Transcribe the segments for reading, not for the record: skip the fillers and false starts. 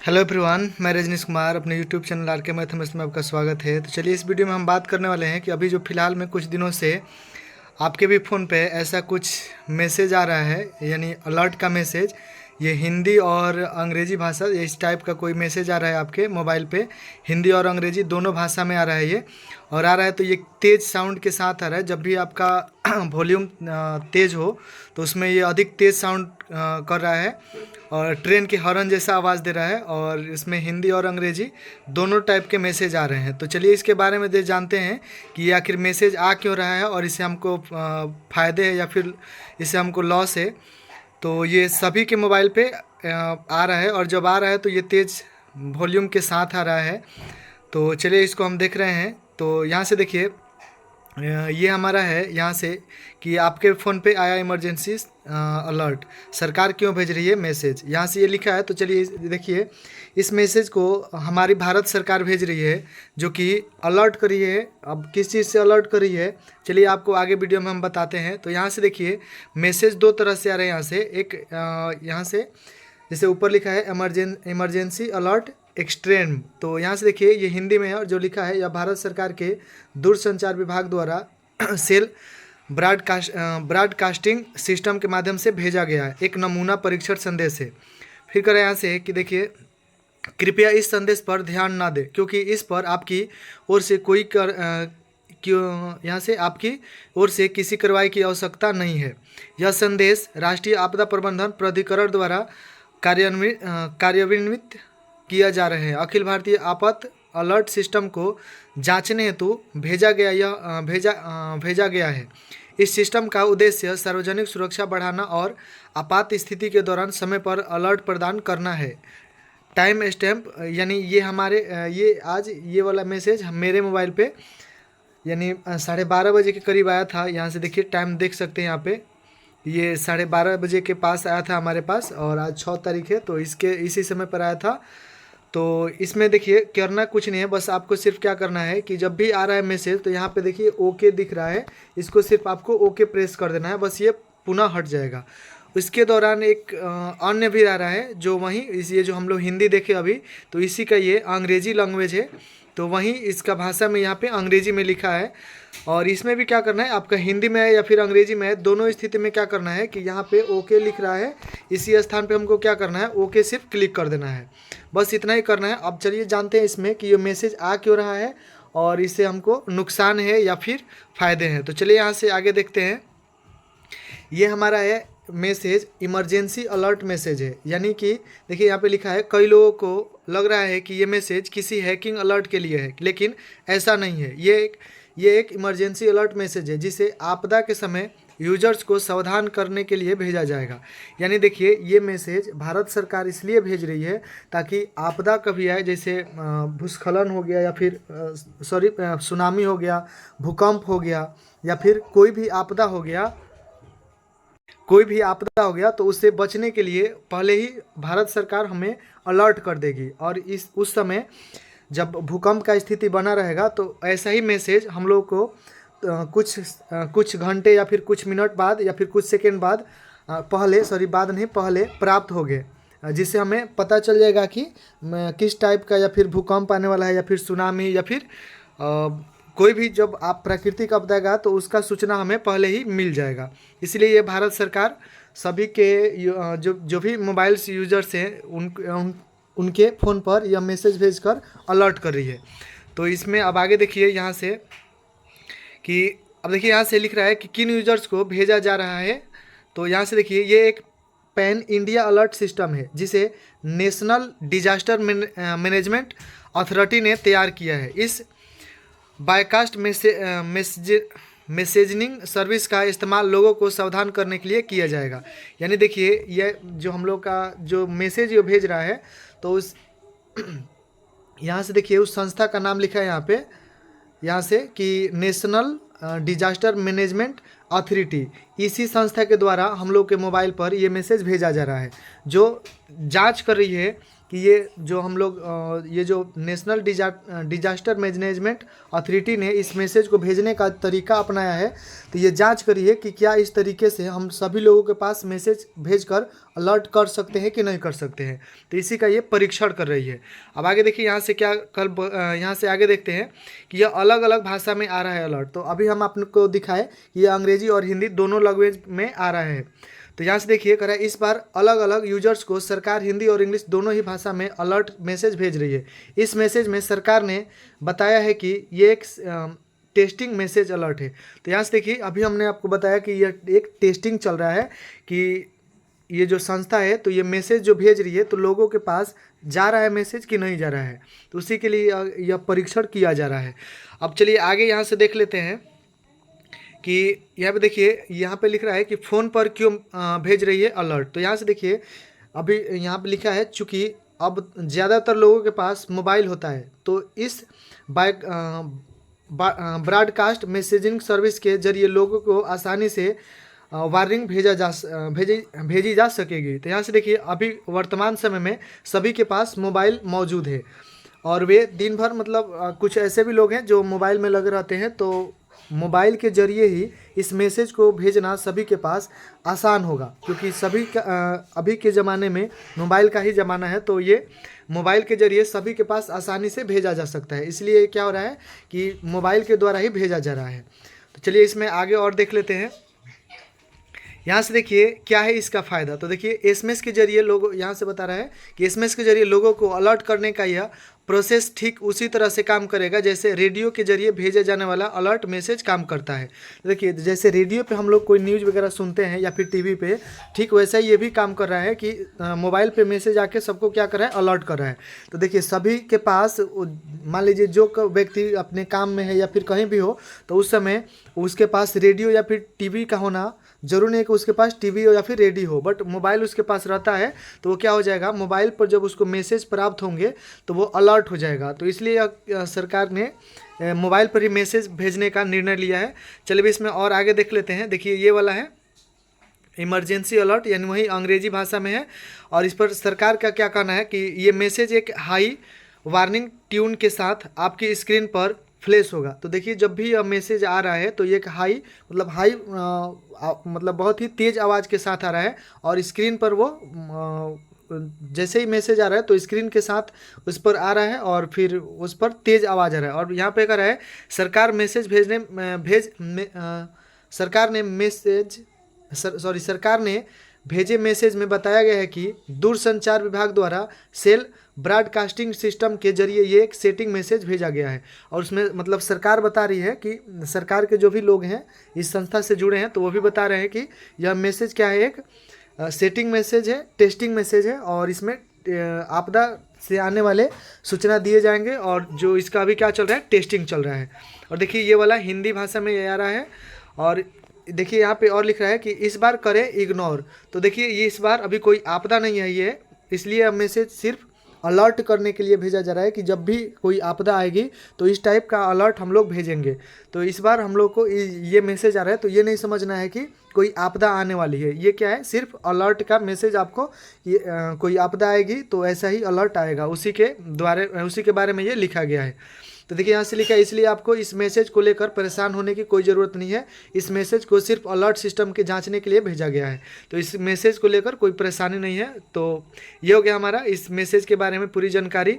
Hello everyone, मैं रजनीश कुमार अपने YouTube channel are के मैथमेटिक्स में आपका स्वागत है। तो चलिए इस वीडियो में हम बात करने वाले हैं कि अभी जो फ़िलहाल में कुछ दिनों से आपके भी फ़ोन पे ऐसा कुछ मैसेज आ रहा है, यानी अलर्ट का मैसेज। ये हिंदी और अंग्रेज़ी भाषा, ये इस टाइप का कोई मैसेज आ रहा है आपके मोबाइल पे। हिंदी और अंग्रेज़ी दोनों भाषा में आ रहा है ये, और आ रहा है तो ये तेज़ साउंड के साथ आ रहा है। जब भी आपका वॉल्यूम तेज़ हो तो उसमें ये अधिक तेज़ साउंड कर रहा है और ट्रेन की हॉर्न जैसा आवाज़ दे रहा है, और इसमें हिंदी और अंग्रेजी दोनों टाइप के मैसेज आ रहे हैं। तो चलिए इसके बारे में जानते हैं कि ये आखिर मैसेज आ क्यों रहा है और इससे हमको फ़ायदे है या फिर इससे हमको लॉस है। तो ये सभी के मोबाइल पे आ रहा है, और जब आ रहा है तो ये तेज़ वॉल्यूम के साथ आ रहा है। तो चलिए इसको हम देख रहे हैं। तो यहाँ से देखिए, ये हमारा है यहाँ से कि आपके फ़ोन पे आया इमरजेंसी अलर्ट, सरकार क्यों भेज रही है मैसेज, यहाँ से ये लिखा है। तो चलिए देखिए, इस मैसेज को हमारी भारत सरकार भेज रही है, जो कि अलर्ट कर रही है। अब किस चीज़ से अलर्ट कर रही है, चलिए आपको आगे वीडियो में हम बताते हैं। तो यहाँ से देखिए, मैसेज दो तरह से आ रहे हैं। यहाँ से एक यहाँ से जैसे ऊपर लिखा है इमरजेंसी अलर्ट एक्सट्रीम, तो यहाँ से देखिए ये हिंदी में है, और जो लिखा है यह भारत सरकार के दूरसंचार विभाग द्वारा सेल ब्रॉडकास्टिंग सिस्टम के माध्यम से भेजा गया है, एक नमूना परीक्षण संदेश है। फिर करें यहाँ से कि देखिए, कृपया इस संदेश पर ध्यान ना दें, क्योंकि इस पर आपकी ओर से कोई क्यों यहाँ से आपकी ओर से किसी कार्रवाई की आवश्यकता नहीं है। यह संदेश राष्ट्रीय आपदा प्रबंधन प्राधिकरण द्वारा कार्यान्वित किया जा रहे हैं। अखिल भारतीय आपात अलर्ट सिस्टम को जांचने हेतु भेजा गया है। इस सिस्टम का उद्देश्य सार्वजनिक सुरक्षा बढ़ाना और आपात स्थिति के दौरान समय पर अलर्ट प्रदान करना है। टाइम स्टैम्प, यानी ये हमारे ये आज ये वाला मैसेज मेरे मोबाइल पे यानी 12:30 बजे के करीब आया था। यहाँ से देखिए टाइम देख सकते हैं, यहाँ पे ये 12:30 बजे के पास आया था हमारे पास, और आज 6 तारीख है तो इसी समय पर आया था। तो इसमें देखिए करना कुछ नहीं है, बस आपको सिर्फ क्या करना है कि जब भी आ रहा है मैसेज तो यहाँ पे देखिए ओके दिख रहा है, इसको सिर्फ आपको ओके प्रेस कर देना है, बस ये पुनः हट जाएगा। इसके दौरान एक अन्य भी आ रहा है, जो वहीं ये जो हम लोग हिंदी देखे अभी, तो इसी का ये अंग्रेजी लैंग्वेज है, तो वहीं इसका भाषा में यहाँ पे अंग्रेजी में लिखा है। और इसमें भी क्या करना है, आपका हिंदी में है या फिर अंग्रेजी में है, दोनों स्थिति में क्या करना है कि यहाँ पे ओके लिख रहा है, इसी स्थान पे हमको क्या करना है, ओके सिर्फ क्लिक कर देना है, बस इतना ही करना है। अब चलिए जानते हैं इसमें कि ये मैसेज आ क्यों रहा है और इससे हमको नुकसान है या फिर फ़ायदे हैं। तो चलिए यहाँ से आगे देखते हैं। ये हमारा है मैसेज इमरजेंसी अलर्ट मैसेज है, यानी कि देखिए यहाँ पे लिखा है, कई लोगों को लग रहा है कि ये मैसेज किसी हैकिंग अलर्ट के लिए है, लेकिन ऐसा नहीं है। ये एक इमरजेंसी अलर्ट मैसेज है, जिसे आपदा के समय यूजर्स को सावधान करने के लिए भेजा जाएगा। यानी देखिए ये मैसेज भारत सरकार इसलिए भेज रही है ताकि आपदा कभी आए, जैसे भूस्खलन हो गया या फिर सुनामी हो गया, भूकंप हो गया, या फिर कोई भी आपदा हो गया तो उससे बचने के लिए पहले ही भारत सरकार हमें अलर्ट कर देगी। और उस समय जब भूकंप का स्थिति बना रहेगा तो ऐसा ही मैसेज हम लोग को कुछ घंटे या फिर कुछ मिनट बाद या फिर कुछ सेकेंड बाद पहले प्राप्त हो गए, जिससे हमें पता चल जाएगा कि किस टाइप का या फिर भूकंप आने वाला है, या फिर सुनामी, या फिर कोई भी जब आप प्राकृतिक आपदा आएगा तो उसका सूचना हमें पहले ही मिल जाएगा। इसलिए ये भारत सरकार सभी के जो भी मोबाइल्स यूजर्स हैं उनके फ़ोन पर यह मैसेज भेजकर अलर्ट कर रही है। तो इसमें अब आगे देखिए यहाँ से कि अब देखिए यहाँ से लिख रहा है कि किन यूजर्स को भेजा जा रहा है। तो यहाँ से देखिए ये एक पैन इंडिया अलर्ट सिस्टम है, जिसे नेशनल डिजास्टर मैनेजमेंट अथॉरिटी ने तैयार किया है। इस बायकास्ट मैसेजिंग सर्विस का इस्तेमाल लोगों को सावधान करने के लिए किया जाएगा। यानी देखिए ये जो हम लोग का जो मैसेज ये भेज रहा है, तो उस यहाँ से देखिए उस संस्था का नाम लिखा है यहाँ से कि नेशनल डिजास्टर मैनेजमेंट अथॉरिटी, इसी संस्था के द्वारा हम लोग के मोबाइल पर ये मैसेज भेजा जा रहा है, जो जांच कर रही है कि ये जो हम लोग ये जो नेशनल डिजास्टर मैनेजमेंट अथॉरिटी ने इस मैसेज को भेजने का तरीका अपनाया है, तो ये जांच करिए कि क्या इस तरीके से हम सभी लोगों के पास मैसेज भेजकर अलर्ट कर सकते हैं कि नहीं कर सकते हैं। तो इसी का ये परीक्षण कर रही है। अब आगे देखिए यहाँ से क्या यहाँ से आगे देखते हैं कि यह अलग अलग भाषा में आ रहा है अलर्ट। तो अभी हम आपको दिखाए कि यह अंग्रेजी और हिंदी दोनों लैंग्वेज में आ रहा है। तो यहाँ से देखिए कह रहा है इस बार अलग अलग यूजर्स को सरकार हिंदी और इंग्लिश दोनों ही भाषा में अलर्ट मैसेज भेज रही है। इस मैसेज में सरकार ने बताया है कि ये एक टेस्टिंग मैसेज अलर्ट है। तो यहाँ से देखिए अभी हमने आपको बताया कि यह एक टेस्टिंग चल रहा है कि ये जो संस्था है तो ये मैसेज जो भेज रही है तो लोगों के पास जा रहा है मैसेज कि नहीं जा रहा है, तो उसी के लिए यह परीक्षण किया जा रहा है। अब चलिए आगे यहाँ से देख लेते हैं कि यहाँ पे देखिए यहाँ पे लिख रहा है कि फ़ोन पर क्यों भेज रही है अलर्ट। तो यहाँ से देखिए अभी यहाँ पे लिखा है चूँकि अब ज़्यादातर लोगों के पास मोबाइल होता है, तो इस ब्रॉडकास्ट मैसेजिंग सर्विस के जरिए लोगों को आसानी से वार्निंग भेजी जा सकेगी। तो यहाँ से देखिए अभी वर्तमान समय में सभी के पास मोबाइल मौजूद है और वे दिन भर मतलब कुछ ऐसे भी लोग हैं जो मोबाइल में लगे रहते हैं, तो मोबाइल के ज़रिए ही इस मैसेज को भेजना सभी के पास आसान होगा, क्योंकि सभी का अभी के ज़माने में मोबाइल का ही ज़माना है, तो ये मोबाइल के ज़रिए सभी के पास आसानी से भेजा जा सकता है। इसलिए क्या हो रहा है कि मोबाइल के द्वारा ही भेजा जा रहा है। तो चलिए इसमें आगे और देख लेते हैं। यहाँ से देखिए क्या है इसका फ़ायदा। तो देखिए एसएमएस के जरिए लोग यहाँ से बता रहा है कि एसएमएस के जरिए लोगों को अलर्ट करने का यह प्रोसेस ठीक उसी तरह से काम करेगा जैसे रेडियो के जरिए भेजे जाने वाला अलर्ट मैसेज काम करता है। देखिए जैसे रेडियो पे हम लोग कोई न्यूज़ वगैरह सुनते हैं या फिर टीवी पे, ठीक वैसा ही ये भी काम कर रहा है कि मोबाइल पे मैसेज आके सबको क्या कर रहा है, अलर्ट कर रहा है। तो देखिए सभी के पास मान लीजिए जो व्यक्ति अपने काम में है या फिर कहीं भी हो, तो उस समय उसके पास रेडियो या फिर टीवी का होना जरूर नहीं कि उसके पास टीवी हो या फिर रेडियो हो, बट मोबाइल उसके पास रहता है, तो वो क्या हो जाएगा, मोबाइल पर जब उसको मैसेज प्राप्त होंगे तो वो अलर्ट हो जाएगा। तो इसलिए सरकार ने मोबाइल पर ही मैसेज भेजने का निर्णय लिया है। चलिए इसमें और आगे देख लेते हैं। देखिए ये वाला है इमरजेंसी अलर्ट, यानी वही अंग्रेजी भाषा में है, और इस पर सरकार का क्या कहना है कि ये मैसेज एक हाई वार्निंग ट्यून के साथ आपकी स्क्रीन पर फ्लैश होगा। तो देखिए जब भी यह मैसेज आ रहा है तो ये एक हाई मतलब बहुत ही तेज़ आवाज़ के साथ आ रहा है, और स्क्रीन पर वो जैसे ही मैसेज आ रहा है तो स्क्रीन के साथ उस पर आ रहा है और फिर उस पर तेज़ आवाज़ आ रहा है। और यहाँ पे कह रहा है सरकार ने भेजे मैसेज में बताया गया है कि दूरसंचार विभाग द्वारा सेल ब्रॉडकास्टिंग सिस्टम के जरिए ये एक सेटिंग मैसेज भेजा गया है। और उसमें मतलब सरकार बता रही है कि सरकार के जो भी लोग हैं इस संस्था से जुड़े हैं तो वो भी बता रहे हैं कि यह मैसेज क्या है, एक सेटिंग मैसेज है, टेस्टिंग मैसेज है, और इसमें आपदा से आने वाले सूचना दिए जाएंगे, और जो इसका अभी क्या चल रहा है, टेस्टिंग चल रहा है। और देखिए ये वाला हिंदी भाषा में ये आ रहा है, और देखिए यहाँ पे और लिख रहा है कि इस बार करें इग्नोर। तो देखिए ये इस बार अभी कोई आपदा नहीं है ये, इसलिए अब मैसेज सिर्फ अलर्ट करने के लिए भेजा जा रहा है कि जब भी कोई आपदा आएगी तो इस टाइप का अलर्ट हम लोग भेजेंगे। तो इस बार हम लोग को ये मैसेज आ रहा है, तो ये नहीं समझना है कि कोई आपदा आने वाली है, ये क्या है, सिर्फ अलर्ट का मैसेज आपको कोई आपदा आएगी तो ऐसा ही अलर्ट आएगा, उसी के बारे में ये लिखा गया है। तो देखिए यहाँ से लिखा है, इसलिए आपको इस मैसेज को लेकर परेशान होने की कोई ज़रूरत नहीं है। इस मैसेज को सिर्फ अलर्ट सिस्टम के जांचने के लिए भेजा गया है, तो इस मैसेज को लेकर कोई परेशानी नहीं है। तो ये हो गया हमारा इस मैसेज के बारे में पूरी जानकारी।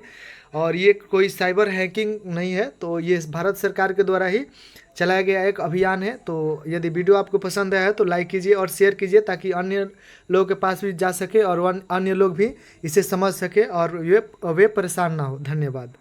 और ये कोई साइबर हैकिंग नहीं है, तो ये भारत सरकार के द्वारा ही चलाया गया एक अभियान है। तो यदि वीडियो आपको पसंद आया है तो लाइक कीजिए और शेयर कीजिए, ताकि अन्य लोगों के पास भी जा सके और अन्य लोग भी इसे समझ सके और वे परेशान ना हो। धन्यवाद।